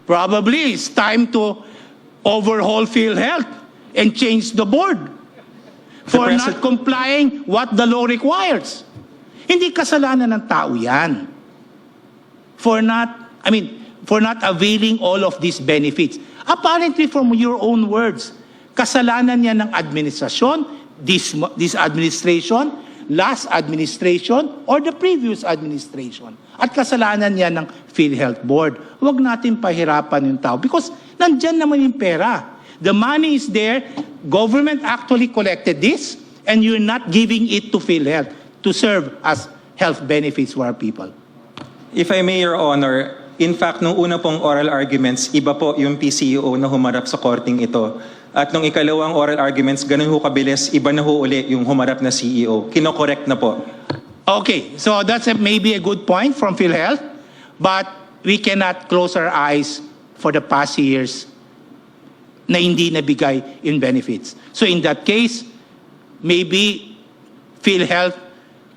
Probably it's time to overhaul PhilHealth and change the board for not complying what the law requires. Hindi kasalanan ng tao yan. For not availing all of these benefits. Apparently from your own words, kasalanan niya ng administrasyon, this administration, last administration, or the previous administration. At kasalanan niya ng PhilHealth Board. Huwag natin pahirapan yung tao because nandyan naman yung pera. The money is there, government actually collected this, and you're not giving it to PhilHealth to serve as health benefits for our people. If I may, Your Honor, in fact, nung una pong oral arguments, iba po yung PCEO na humarap sa korting ito. At nung ikalawang oral arguments, ganun ho kabilis, iba na ho uli yung humarap na CEO. Kino-correct na po. Okay, so that's maybe a good point from PhilHealth, but we cannot close our eyes for the past years na hindi nabigay in benefits. So in that case, maybe PhilHealth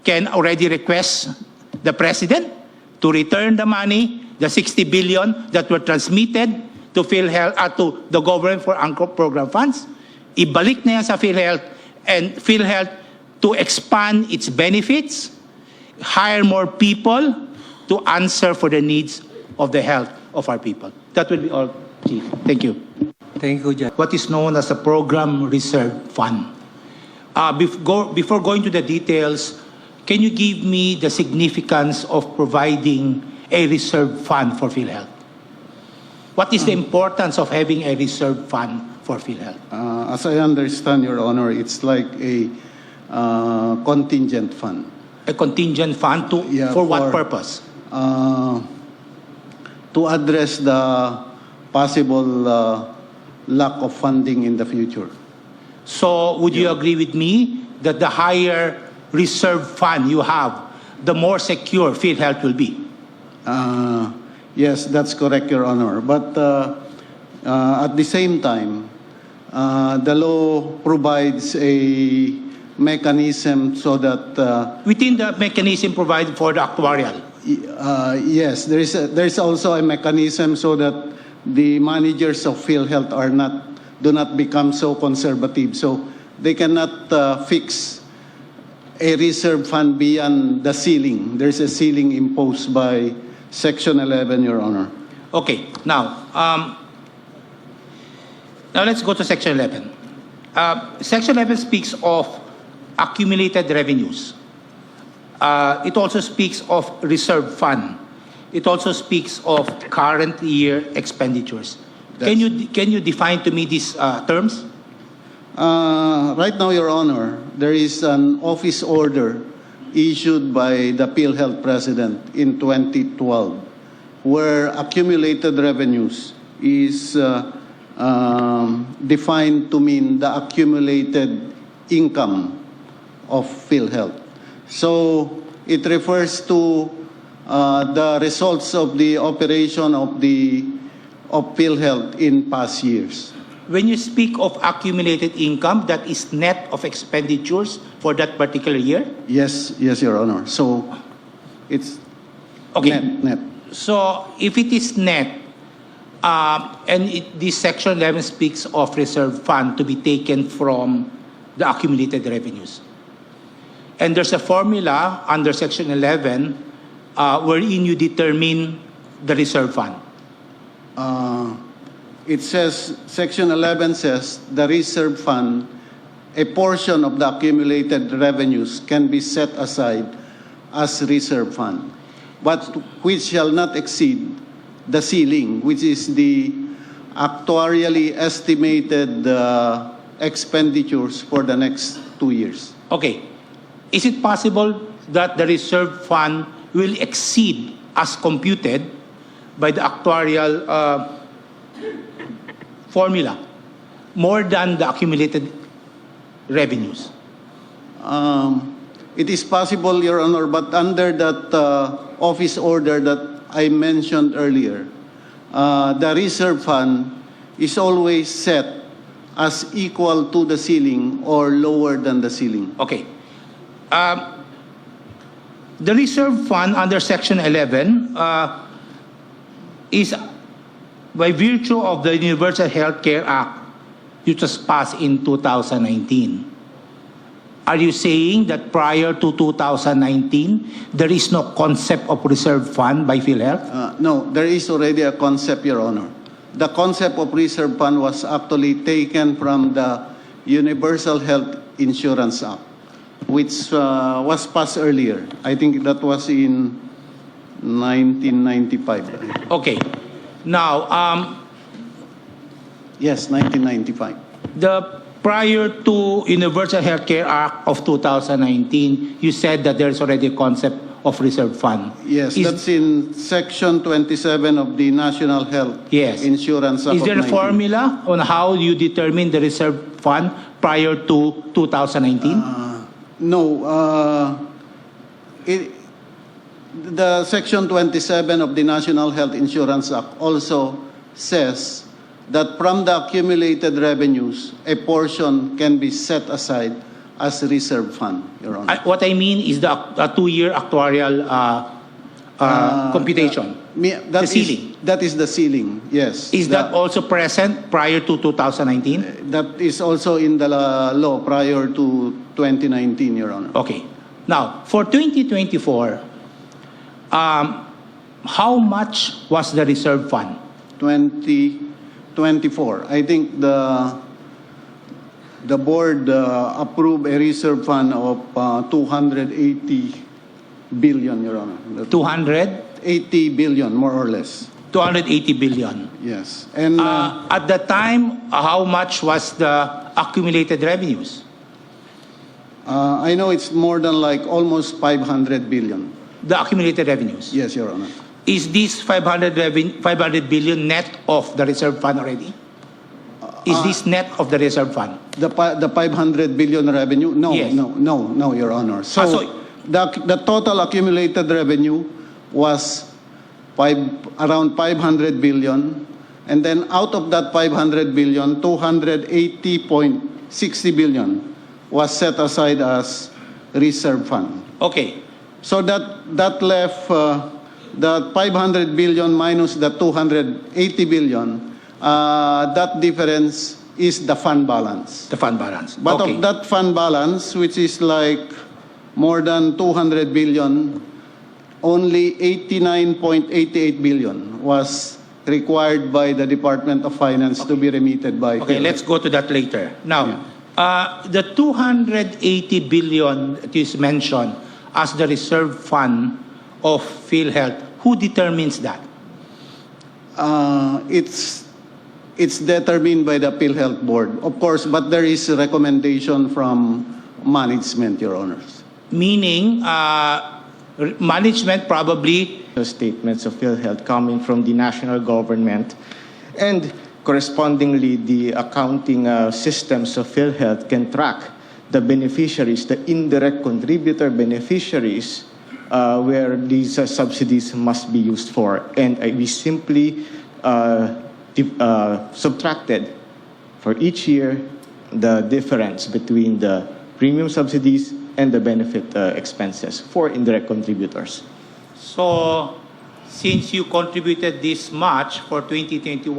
can already request the President to return the money, the 60 billion that were transmitted to PhilHealth, to the government for anchor program funds. Ibalik na yan sa PhilHealth, and PhilHealth to expand its benefits, hire more people to answer for the needs of the health of our people. That will be all, Chief. Thank you. Thank you, Judge. What is known as the Program Reserve Fund. Before going to the details, can you give me the significance of providing a reserve fund for PhilHealth? What is the importance of having a reserve fund for PhilHealth? As I understand, Your Honor, it's like a contingent fund. A contingent fund for what purpose? To address the possible lack of funding in the future. So would you agree with me that the higher reserve fund you have, the more secure PhilHealth will be? Yes, that's correct, Your Honor. But at the same time, the law provides a mechanism so that... Within the mechanism provided for the actuarial? Yes, there's also a mechanism so that the managers of PhilHealth do not become so conservative. So they cannot fix a reserve fund beyond the ceiling. There's a ceiling imposed by Section 11, Your Honor. Okay, now let's go to Section 11. Section 11 speaks of accumulated revenues. It also speaks of reserve fund. It also speaks of current year expenditures. Can you define to me these terms? Right now, Your Honor, there is an office order issued by the PhilHealth President in 2012 where accumulated revenues is defined to mean the accumulated income of PhilHealth. So it refers to the results of the operation of PhilHealth in past years. When you speak of accumulated income, that is net of expenditures for that particular year? Yes, Your Honor. So it's okay. Net. So if it is net, this Section 11 speaks of reserve fund to be taken from the accumulated revenues. And there's a formula under Section 11 wherein you determine the reserve fund. It says, Section 11 says, the reserve fund, a portion of the accumulated revenues can be set aside as reserve fund, but which shall not exceed the ceiling, which is the actuarially estimated expenditures for the next 2 years. Okay. Is it possible that the reserve fund will exceed as computed by the actuarial formula more than the accumulated revenues? It is possible, Your Honor, but under that office order that I mentioned earlier, the reserve fund is always set as equal to the ceiling or lower than the ceiling. Okay. The reserve fund under Section 11 is by virtue of the Universal Health Care Act, you just passed in 2019. Are you saying that prior to 2019, there is no concept of reserve fund by PhilHealth? No, there is already a concept, Your Honor. The concept of reserve fund was actually taken from the Universal Health Insurance Act, which was passed earlier. I think that was in 1995. Okay. Now, Yes, 1995. the prior to Universal Health Care Act of 2019, you said that there's already a concept of reserve fund. Yes, Is- that's in Section 27 of the National Health Yes. Insurance Act Is there a of 19. formula on how you determine the reserve fund prior to 2019? No, the Section 27 of the National Health Insurance Act also says that from the accumulated revenues, a portion can be set aside as reserve fund, Your Honor. What I mean is the two-year actuarial computation. That The ceiling. That is the ceiling, yes. Is that also present prior to 2019? That is also in the law prior to 2019, Your Honor. Okay. Now, for 2024, how much was the reserve fund? 2024. I think the board approved a reserve fund of 280 billion, Your Honor. 80 billion, more or less. 280 billion. Yes. And At the time, how much was the accumulated revenues? I know it's more than like almost 500 billion. The accumulated revenues. Yes, Your Honor. Is this 500 billion net of the reserve fund already? Is this net of the reserve fund? The 500 billion revenue? No, Yes. no, Your Honor. So, so- the total accumulated revenue was around 500 billion. And then out of that 500 billion, 280.60 billion was set aside as reserve fund. Okay. So that left the 500 billion minus the 280 billion. That difference is the fund balance. The fund balance. But okay. of that fund balance, which is like more than 200 billion, only 89.88 billion was required by the Department of Finance to be remitted by Okay, PhilHealth. let's go to that later. Now, the 280 billion that is mentioned as the reserve fund of PhilHealth, who determines that? It's determined by the PhilHealth board, of course, but there is a recommendation from management, Your Honors. Meaning, management probably The statements of PhilHealth coming from the national government, and correspondingly the accounting systems of PhilHealth can track the beneficiaries, the indirect contributor beneficiaries, where these subsidies must be used for. And we simply subtracted for each year the difference between the premium subsidies and the benefit expenses for indirect contributors. So, since you contributed this much for 2021,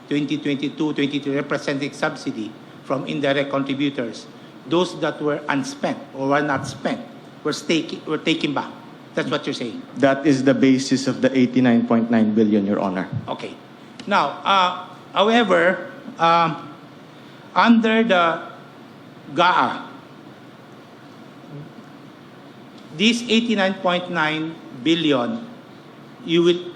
2022, 2023 representing subsidy from indirect contributors, those that were unspent or were not spent were taken back. That's what you're saying. That is the basis of the 89.9 billion, Your Honor. Okay. Now, however, under the GAA, this 89.9 billion, you will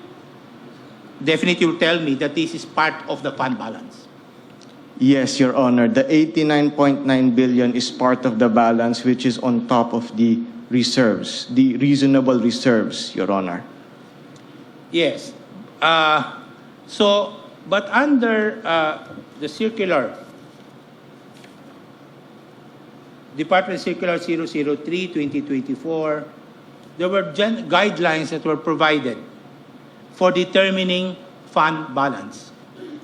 definitely tell me that this is part of the fund balance. Yes, Your Honor. The 89.9 billion is part of the balance which is on top of the reserves, the reasonable reserves, Your Honor. Yes. But under the circular, Department Circular 003-2024, there were guidelines that were provided for determining fund balance.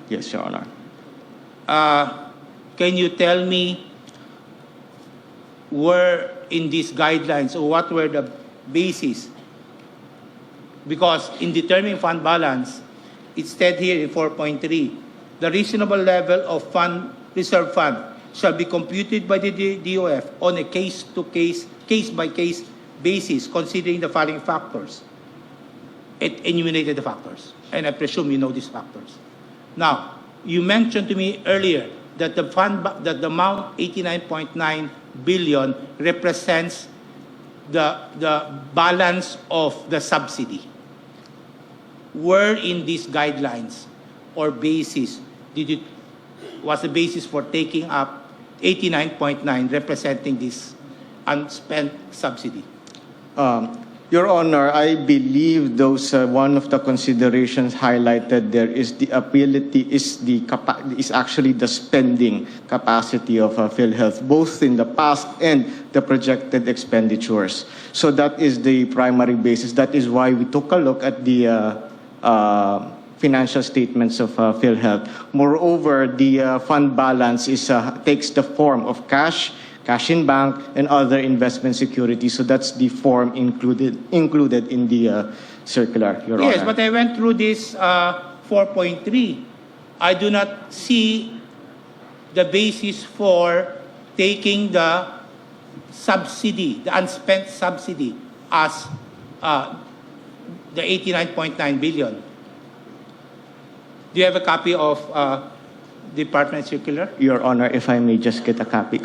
Yes, Your Honor. Can you tell me where in these guidelines or what were the basis? Because in determining fund balance, It's said here in 4.3, the reasonable level of reserve fund shall be computed by the DOF on a case-by-case basis, considering the following factors. It enumerated the factors, and I presume you know these factors. Now, you mentioned to me earlier that the amount 89.9 billion represents the balance of the subsidy. Where in these guidelines or basis was the basis for taking up 89.9 representing this unspent subsidy? Your Honor, I believe those one of the considerations highlighted there is the ability, is actually the spending capacity of PhilHealth, both in the past and the projected expenditures. So that is the primary basis. That is why we took a look at the financial statements of PhilHealth. Moreover, the fund balance takes the form of cash in bank, and other investment securities. So that's the form included in the circular, Your Honor. Yes, but I went through this 4.3. I do not see the basis for taking the subsidy, the unspent subsidy, as the 89.9 billion. Do you have a copy of Department Circular? Your Honor, if I may just get a copy.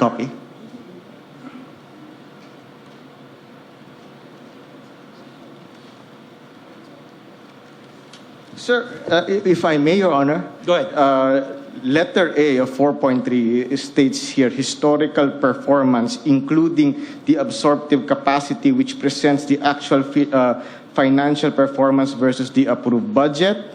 Sir, if I may, Your Honor. Go ahead. Letter A of 4.3 states here, historical performance, including the absorptive capacity, which presents the actual financial performance versus the approved budget,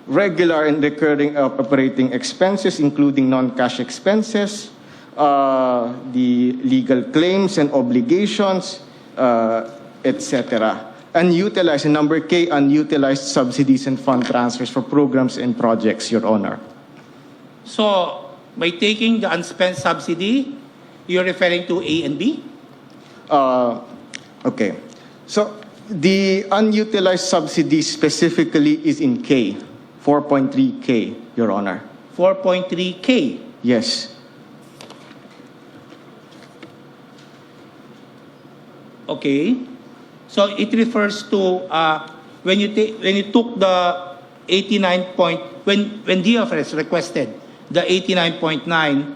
regular and recurring operating expenses, including non-cash expenses, the legal claims and obligations, etc. Unutilized, and number K, unutilized subsidies and fund transfers for programs and projects, Your Honor. So, by taking the unspent subsidy, you're referring to A and B? Okay. So, the unutilized subsidy specifically is in K, 4.3K, Your Honor. 4.3K? Yes. Okay. So it refers to when you took the 89 point, when DFS requested the 89.9,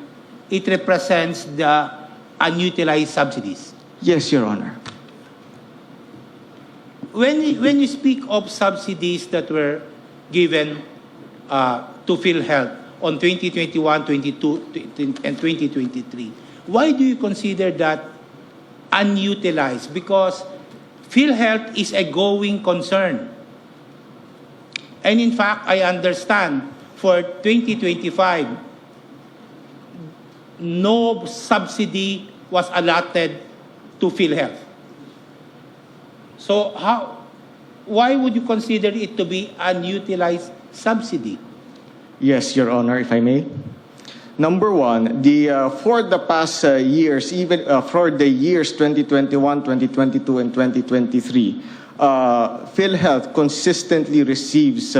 it represents the unutilized subsidies. Yes, Your Honor. When you speak of subsidies that were given to PhilHealth on 2021, 22, and 2023, why do you consider that unutilized? Because PhilHealth is a going concern. And in fact, I understand for 2025, no subsidy was allotted to PhilHealth. So why would you consider it to be unutilized subsidy? Yes, Your Honor, if I may. Number one, for the past years, even for the years 2021, 2022, and 2023, PhilHealth consistently receives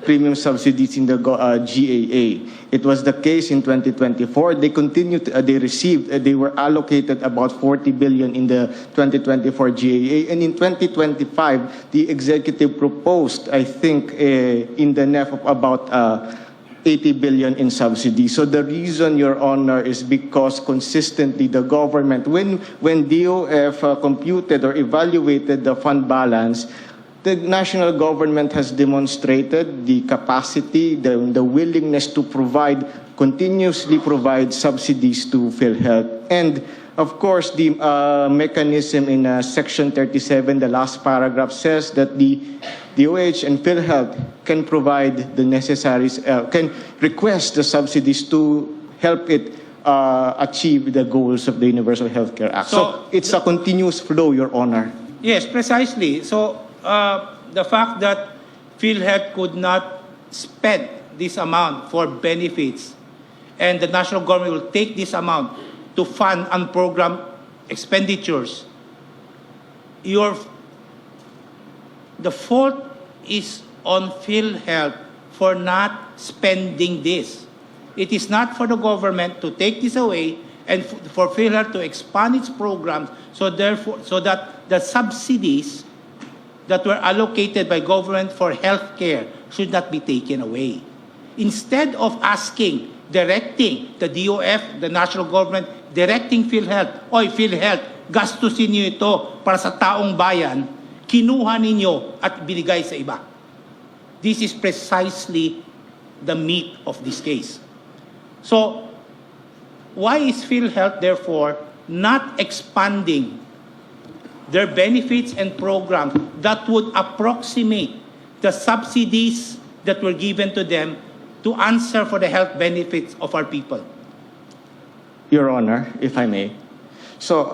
premium subsidies in the GAA. It was the case in 2024. They were allocated about 40 billion in the 2024 GAA. And in 2025, the executive proposed, I think, in the NEF of about 80 billion in subsidies. So the reason, Your Honor, is because consistently the government, when DOF computed or evaluated the fund balance, the national government has demonstrated the capacity, the willingness to continuously provide subsidies to PhilHealth. And of course, the mechanism in Section 37, the last paragraph, says that the DOH and PhilHealth can provide the necessaries, can request the subsidies to help it achieve the goals of the Universal Healthcare Act. So it's a continuous flow, Your Honor. Yes, precisely. So the fact that PhilHealth could not spend this amount for benefits and the national government will take this amount to fund unprogrammed expenditures, the fault is on PhilHealth for not spending this. It is not for the government to take this away and for PhilHealth to expand its programs so that the subsidies that were allocated by government for healthcare should not be taken away. Instead of directing the DOF, the national government, directing PhilHealth, oy PhilHealth, gastusin niyo ito para sa taong bayan, kinuha ninyo at binigay sa iba. This is precisely the meat of this case. So, why is PhilHealth therefore not expanding their benefits and programs that would approximate the subsidies that were given to them to answer for the health benefits of our people? Your Honor, if I may. So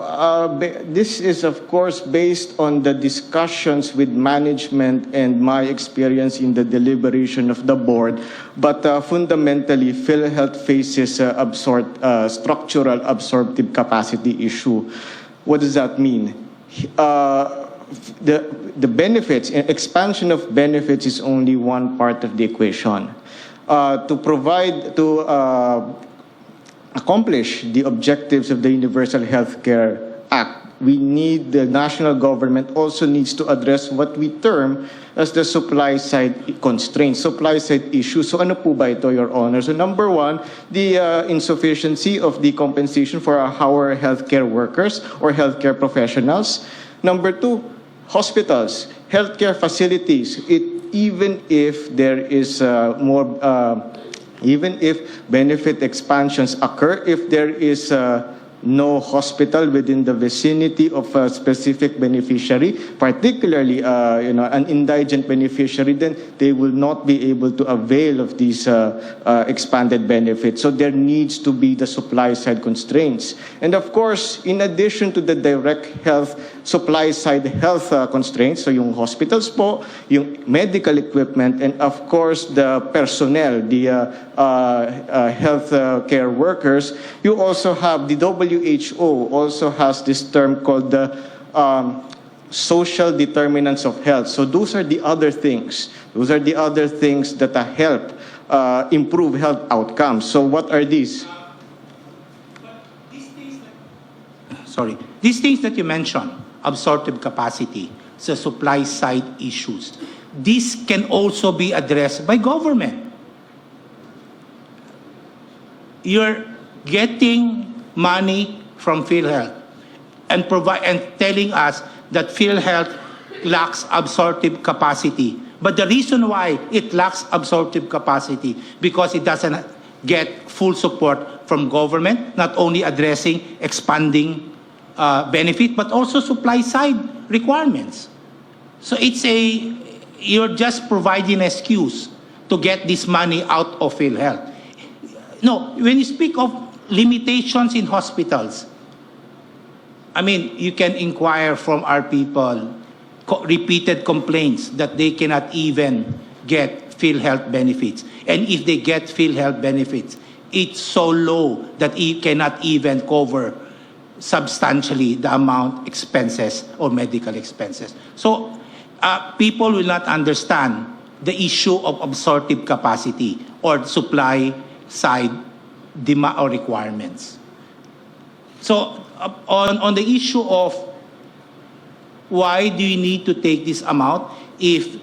this is, of course, based on the discussions with management and my experience in the deliberation of the board. But fundamentally, PhilHealth faces structural absorptive capacity issue. What does that mean? The benefits, expansion of benefits is only one part of the equation. To accomplish the objectives of the Universal Healthcare Act, we need, the national government also needs to address what we term as the supply side constraints, supply side issues. So ano po ba ito, Your Honor? So number one, the insufficiency of the compensation for our healthcare workers or healthcare professionals. Number two, hospitals, healthcare facilities. Even if there is even if benefit expansions occur, if there is no hospital within the vicinity of a specific beneficiary, particularly an indigent beneficiary, then they will not be able to avail of these expanded benefits. So there needs to be the supply side constraints. And of course, in addition to the direct health supply side health constraints, so yung hospitals po, yung medical equipment, and of course the personnel, the health care workers, you also have the WHO also has this term called the social determinants of health. So those are the other things. Those are the other things that help improve health outcomes. So what are these? These things that you mentioned, absorptive capacity, the supply side issues, this can also be addressed by government. You're getting money from PhilHealth and telling us that PhilHealth lacks absorptive capacity. But the reason why it lacks absorptive capacity because it doesn't get full support from government, not only addressing expanding benefit, but also supply side requirements. So you're just providing an excuse to get this money out of PhilHealth. No, when you speak of limitations in hospitals, I mean, you can inquire from our people, repeated complaints that they cannot even get PhilHealth benefits. And if they get PhilHealth benefits, it's so low that it cannot even cover substantially the amount expenses or medical expenses. So people will not understand the issue of absorptive capacity or supply side demand or requirements. So on the issue of why do you need to take this amount if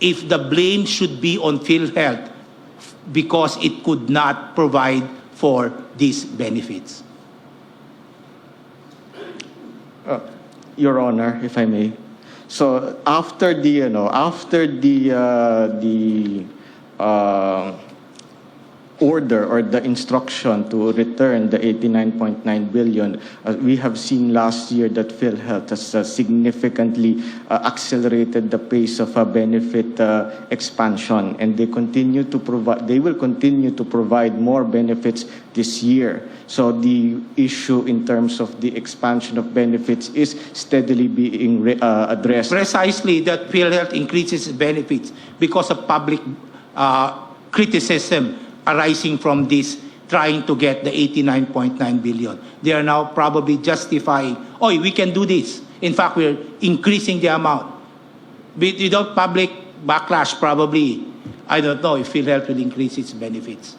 the blame should be on PhilHealth because it could not provide for these benefits? Your Honor, if I may. So after the order or the instruction to return the 89.9 billion, we have seen last year that PhilHealth has significantly accelerated the pace of benefit expansion, and they will continue to provide more benefits this year. So the issue in terms of the expansion of benefits is steadily being addressed. Precisely, that PhilHealth increases benefits because of public criticism arising from this, trying to get the 89.9 billion. They are now probably justifying, oh, we can do this. In fact, we're increasing the amount. Without public backlash, probably, I don't know if PhilHealth will increase its benefits.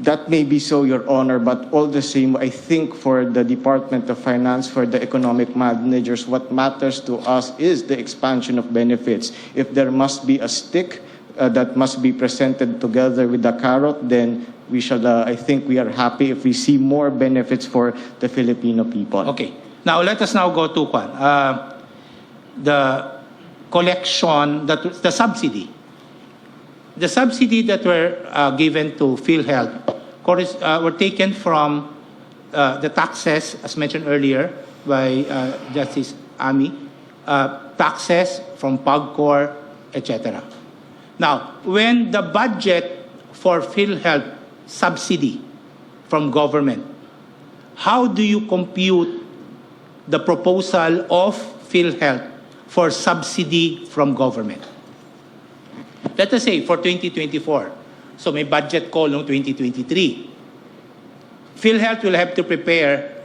That may be so, Your Honor, but all the same, I think for the Department of Finance, for the economic managers, what matters to us is the expansion of benefits. If there must be a stick that must be presented together with the carrot, then we shall, I think we are happy if we see more benefits for the Filipino people. Okay. Now, let us now go to the collection, the subsidy. The subsidy that were given to PhilHealth were taken from the taxes, as mentioned earlier by Justice Ami, taxes from PAGCOR, etc. Now, when the budget for PhilHealth subsidy from government, how do you compute the proposal of PhilHealth for subsidy from government? Let us say for 2024, so may budget call noong 2023. PhilHealth will have to prepare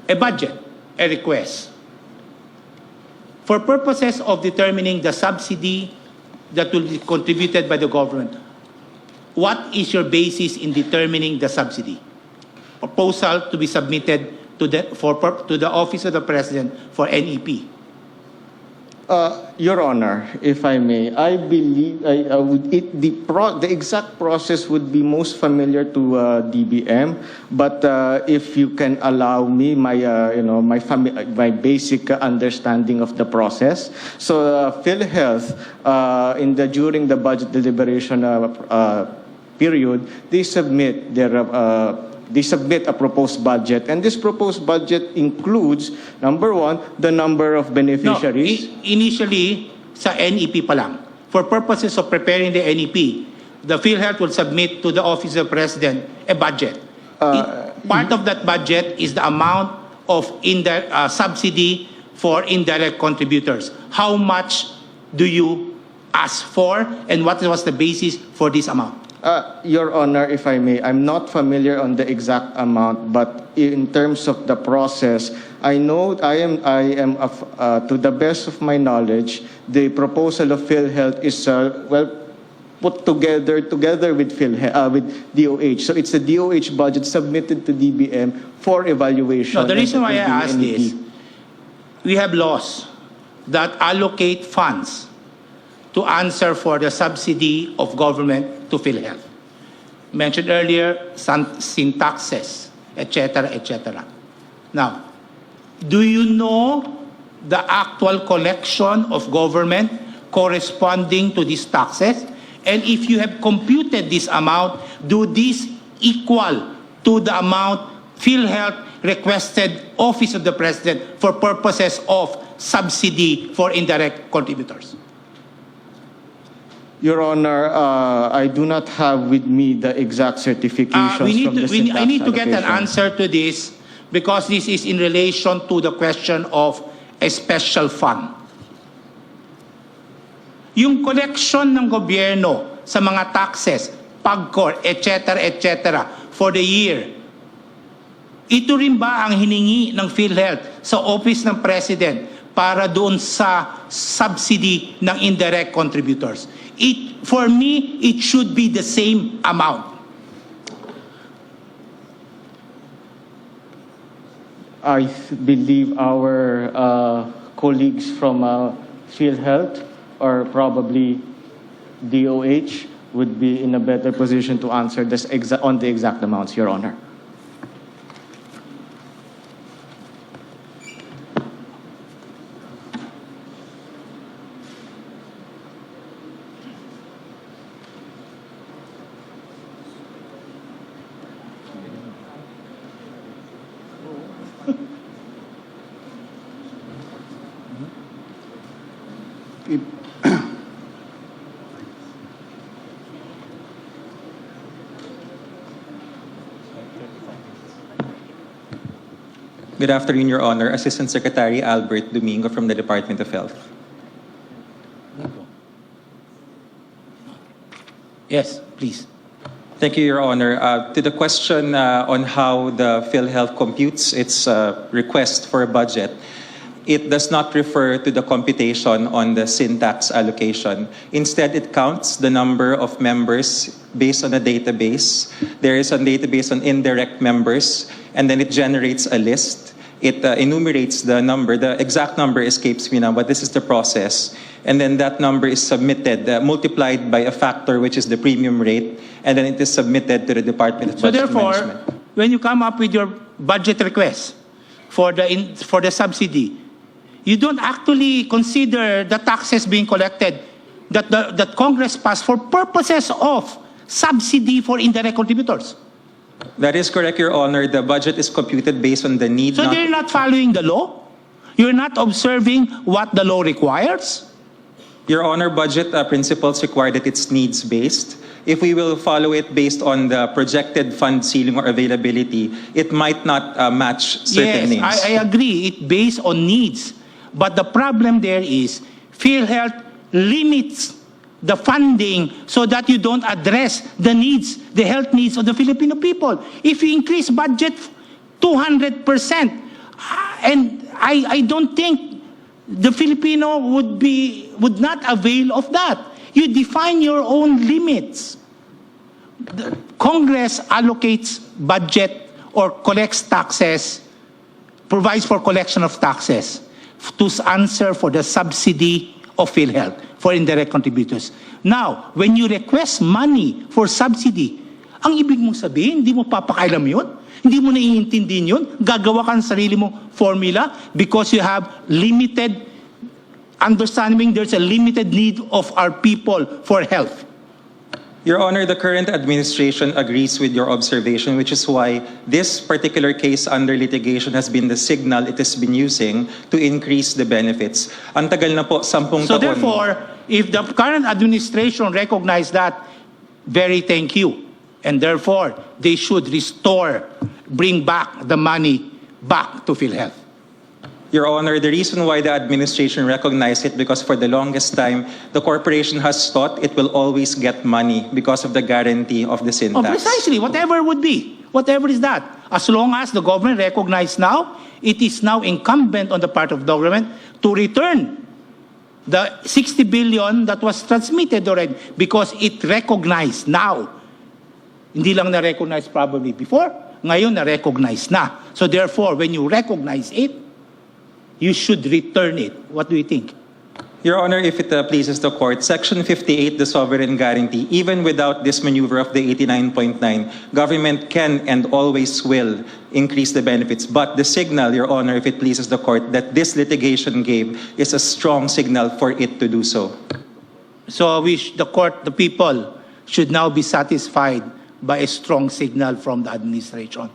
a budget, a request. For purposes of determining the subsidy that will be contributed by the government, what is your basis in determining the subsidy? Proposal to be submitted to the Office of the President for NEP. Your Honor, if I may, I believe the exact process would be most familiar to DBM. But if you can allow me my basic understanding of the process. So PhilHealth, during the budget deliberation period, they submit a proposed budget, and this proposed budget includes, number one, the number of beneficiaries. No, initially, sa NEP pa lang. For purposes of preparing the NEP, the PhilHealth will submit to the Office of the President a budget. Part of that budget is the amount of subsidy for indirect contributors. How much do you ask for, and what was the basis for this amount? Your Honor, if I may, I'm not familiar on the exact amount, but in terms of the process, I know I am to the best of my knowledge, the proposal of PhilHealth is put together with with DOH. So it's a DOH budget submitted to DBM for evaluation. No, the reason why I ask this, we have laws that allocate funds to answer for the subsidy of government to PhilHealth. Mentioned earlier, syntaxes, etc., etc. Now, do you know the actual collection of government corresponding to these taxes? And if you have computed this amount, do this equal to the amount PhilHealth requested Office of the President for purposes of subsidy for indirect contributors? Your Honor, I do not have with me the exact certifications from the syntax I need to get an allocation. answer to this because this is in relation to the question of a special fund. Yung collection ng gobyerno sa mga taxes, PAGCOR, etc., for the year, ito rin ba ang hiningi ng PhilHealth sa Office ng President para doon sa subsidy ng indirect contributors? For me, it should be the same amount. I believe our colleagues from PhilHealth or probably DOH would be in a better position to answer this on the exact amounts, Your Honor. Good afternoon, Your Honor. Assistant Secretary Albert Domingo from the Department of Health. Yes, please. Thank you, Your Honor. To the question on how the PhilHealth computes its request for a budget, it does not refer to the computation on the syntax allocation. Instead, it counts the number of members based on a database. There is a database on indirect members, and then it generates a list. It enumerates the number. The exact number escapes me now, but this is the process. And then that number is submitted, multiplied by a factor, which is the premium rate, and then it is submitted to the Department of So Budget therefore, Management. when you come up with your budget request for the subsidy, you don't actually consider the taxes being collected that Congress passed for purposes of subsidy for indirect contributors. That is correct, Your Honor. The budget is computed based on the need. So they're not following the law? You're not observing what the law requires? Your Honor, budget principles require that it's needs-based. If we will follow it based on the projected fund ceiling or availability, it might not match certain needs. Yes, I agree. It's based on needs. But the problem there is PhilHealth limits the funding so that you don't address the needs, the health needs of the Filipino people. If you increase budget 200%, and I don't think the Filipino would not avail of that. You define your own limits. The Congress allocates budget or collects taxes, provides for collection of taxes to answer for the subsidy of PhilHealth for indirect contributors. Now, when you request money for subsidy, ang ibig mong sabihin, hindi mo papakailam yun? Hindi mo naiintindihin yun? Gagawa ka ng sarili mong formula because you have limited understanding there's a limited need of our people for health. Your Honor, the current administration agrees with your observation, which is why this particular case under litigation has been the signal it has been using to increase the benefits. Ang tagal na po, 10 So taon. therefore, if the current administration recognize that, very thank you. And therefore, they should bring back the money back to PhilHealth. Your Honor, the reason why the administration recognized it because for the longest time, the corporation has thought it will always get money because of the guarantee of the syntax. Oh, precisely, whatever it would be. Whatever is that. As long as the government recognizes now, it is now incumbent on the part of the government to return the 60 billion that was transmitted already because it recognized now. Hindi lang na-recognize probably before, ngayon na-recognize na. So therefore, when you recognize it, you should return it. What do you think? Your Honor, if it pleases the court, Section 58, the sovereign guarantee, even without this maneuver of the 89.9, government can and always will increase the benefits. But the signal, Your Honor, if it pleases the court, that this litigation gave is a strong signal for it to do so. So the people should now be satisfied by a strong signal from the administration.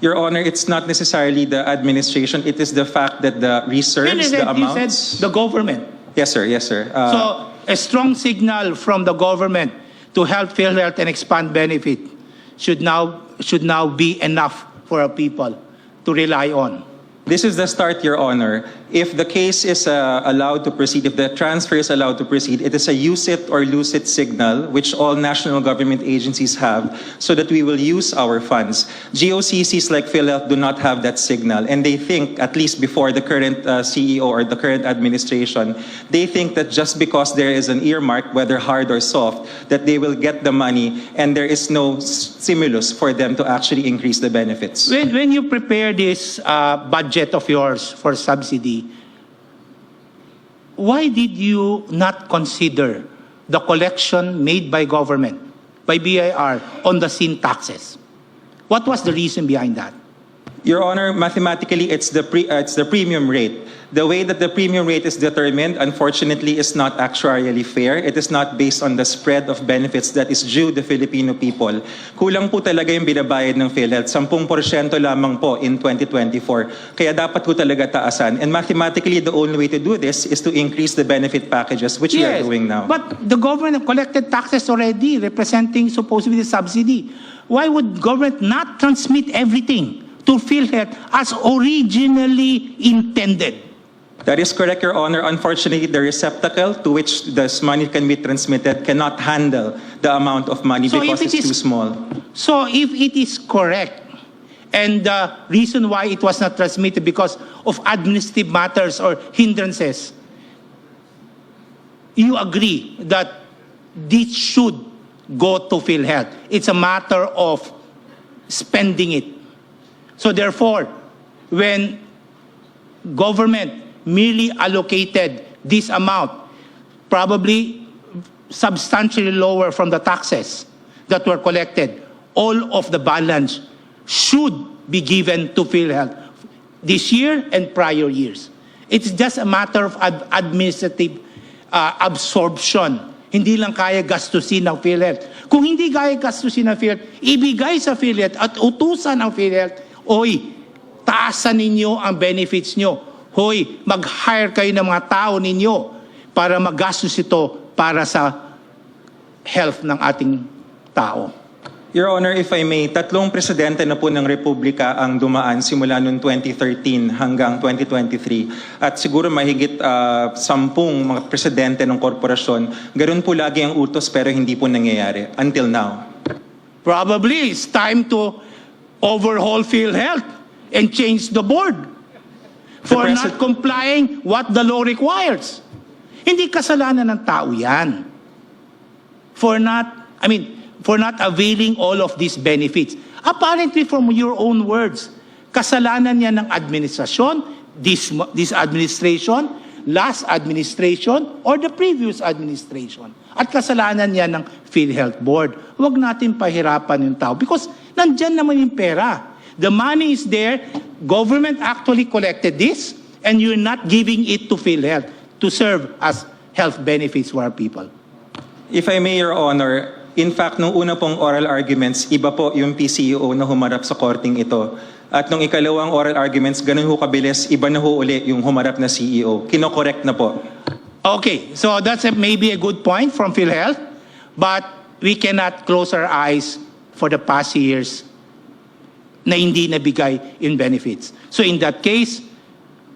Your Honor, it's not necessarily the administration. It is the fact that the reserves, the amounts... You said the government. Yes, sir. Yes, sir. So a strong signal from the government to help PhilHealth and expand benefit should now be enough for our people to rely on. This is the start, Your Honor. If the case is allowed to proceed, if the transfer is allowed to proceed, it is a use it or lose it signal, which all national government agencies have, so that we will use our funds. GOCCs like PhilHealth do not have that signal, and they think, at least before the current CEO or the current administration, they think that just because there is an earmark, whether hard or soft, that they will get the money, and there is no stimulus for them to actually increase the benefits. When you prepare this budget of yours for subsidy, why did you not consider the collection made by government, by BIR, on the sin taxes? What was the reason behind that? Your Honor, mathematically, it's the premium rate. The way that the premium rate is determined, unfortunately, is not actuarially fair. It is not based on the spread of benefits that is due the Filipino people. Kulang po talaga yung binabayad ng PhilHealth. 10% lamang po in 2024. Kaya dapat po talaga taasan. And mathematically, the only way to do this is to increase the benefit packages, which we are doing now. But the government collected taxes already, representing supposedly the subsidy. Why would government not transmit everything to PhilHealth as originally intended? That is correct, Your Honor. Unfortunately, the receptacle to which this money can be transmitted cannot handle the amount of money because it's too small. So if it is correct, And the reason why it was not transmitted because of administrative matters or hindrances. You agree that this should go to PhilHealth. It's a matter of spending it. So therefore, when government merely allocated this amount, probably substantially lower from the taxes that were collected, all of the balance should be given to PhilHealth this year and prior years. It's just a matter of administrative absorption. Hindi lang kaya gastusin ng PhilHealth. Kung hindi kaya gastusin ng PhilHealth, ibigay sa PhilHealth at utusan ng PhilHealth, oy, taasan ninyo ang benefits nyo. Hoy, mag-hire kayo ng mga tao ninyo para magastos ito para sa health ng ating tao. Your Honor, if I may, 3 presidente na po ng Republika ang dumaan simula noong 2013 hanggang 2023. At siguro mahigit 10 mga presidente ng korporasyon. Ganun po lagi ang utos pero hindi po nangyayari until now. Probably it's time to overhaul PhilHealth and change the board for not complying what the law requires. Hindi kasalanan ng tao yan. For not availing all of these benefits. Apparently from your own words, kasalanan niya ng administrasyon, this administration, last administration, or the previous administration. At kasalanan niya ng PhilHealth Board. Huwag natin pahirapan yung tao because nandyan naman yung pera. The money is there, government actually collected this, and you're not giving it to PhilHealth to serve as health benefits for our people. If I may, Your Honor, in fact, nung una pong oral arguments, iba po yung PCEO na humarap sa korting ito. At nung ikalawang oral arguments, ganun ho kabilis, iba na ho uli yung humarap na CEO. Kino-correct na po. Okay, so that's maybe a good point from PhilHealth, but we cannot close our eyes for the past years na hindi nabigay in benefits. So in that case,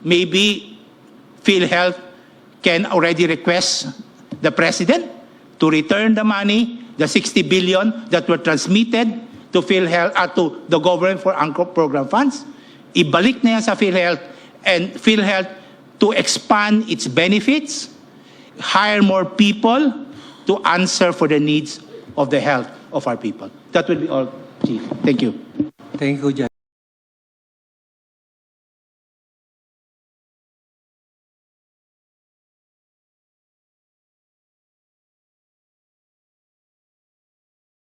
maybe PhilHealth can already request the President to return the money, the 60 billion that were transmitted to PhilHealth, to the government for anchor program funds. Ibalik na yan sa PhilHealth and PhilHealth to expand its benefits, hire more people to answer for the needs of the health of our people. That will be all, Chief. Thank you. Thank you, Judge.